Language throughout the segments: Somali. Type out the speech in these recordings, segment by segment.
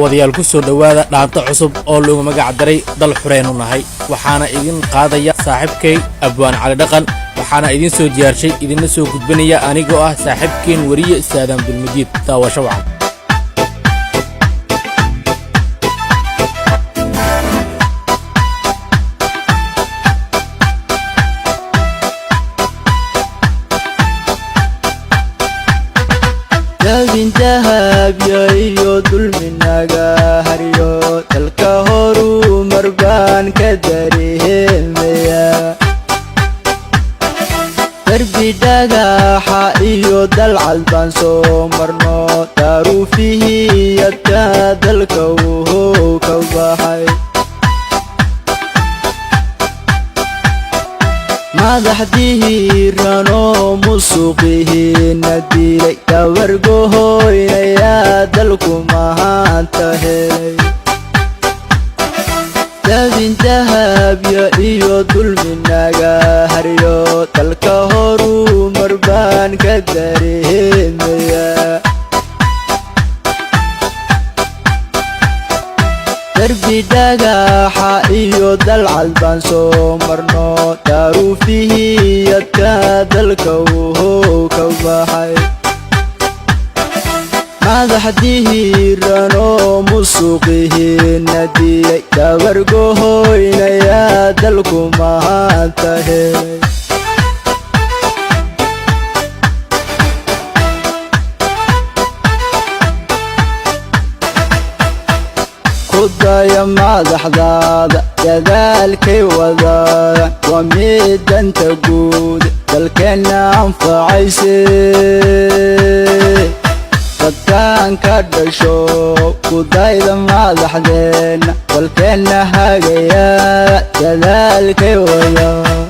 wadayaal ku soo dhawaada dhaanta cusub oo lagu magac daray dal xureen u nahay waxaana idin qaadaya saaxiibkay Abwaan Cali Dhaqan waxaana idin soo diyaarshay idinna soo gudbinaya anigoo ah saaxiibkeen wariye Saadam Bilmadiid taawasho wacan dahab iyo dulminaga hariyo dalka horu marbaan ka dareemaya darbi dhagaxa iyo dalcad baan soo marno taruufihi yadka dalka uu ka baxay madaxdii rano musuqihi nadilay dawargohoynaya dalku maanta helay dahab iyo dulminaga hariyo dalka horu marbaan ka dareemaya darbi dhagaxa iyo dalcad baan soo marno taruufihi yadka dalka uu ka baxay madaxdii rano musuqihi nadilay dawargohoynaya dalku maanta helay kudaya madaxdaada dadaalkay wadaan waa mid danta guud dalkeena anfacayse dadkaan ka dhasho kudayda madaxdeena dalkeena hagaya dadaalkay wadaan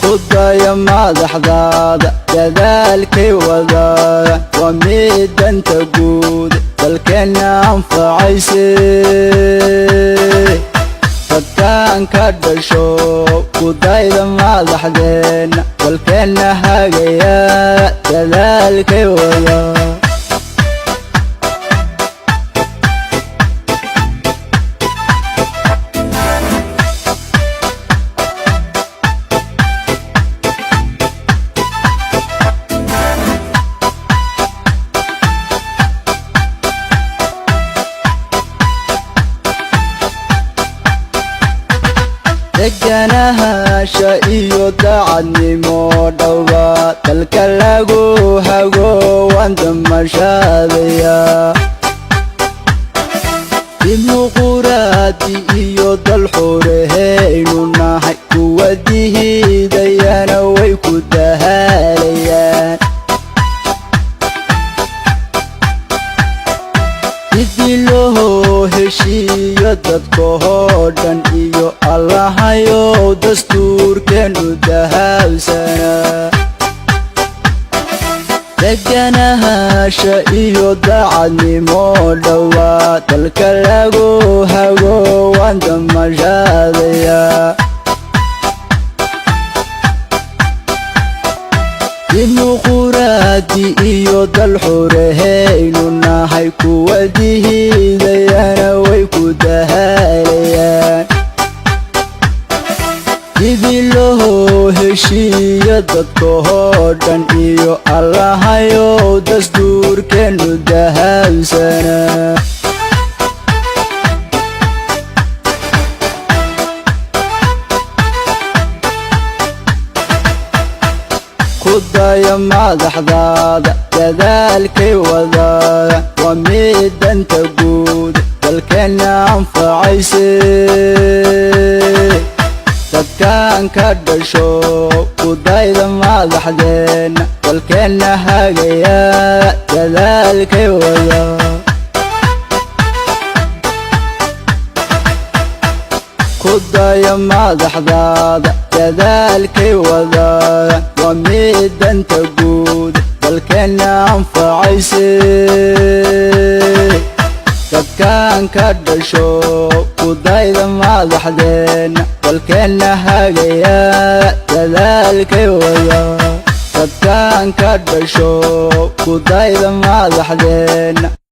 kudaya madaxdaada dadaalkay wadaan waa mid danta guud dalkeena anfacayse dadkaan ka dhasho kudayda madaxdeena dalkeena hagaya dadaalkay wadaan deganahasha iyo daacadnimo dhowba dalka lagu hago waan damashadaya dimuquraadi iyo dal xurehaynu nahay kuwa diidayana way ku dahalayaan sidii loo heshiiyo dadkoo dhan iyo allahayow dastuurkeenu dahabsana deganahasha iyo daacadnimo dhowba dalka lagu hago waan damashadaya dimuquraadi iyo dal xurehaynu nahay kuwa diidayana way ku dahalayaan sidii loo heshiiyo dadkoo dhan iyo allahayow dastuurkeenu dahabsana kudaya madaxdaada dadaalkay wadaan waa mid danta guud dalkeena anfacayse dadkaan ka dhasho kudayda madaxdeena dalkeena hagaya dadaalkay wadaan kudaya madaxdaada dadaalkay wadaan waa mid danta guud dalkeena anfacayse dadkaan ka dhasho kudayda madaxdeena dalkeena hagaya dadaalkay wadaan dadkaan ka dhasho ku dayda madaxdeenna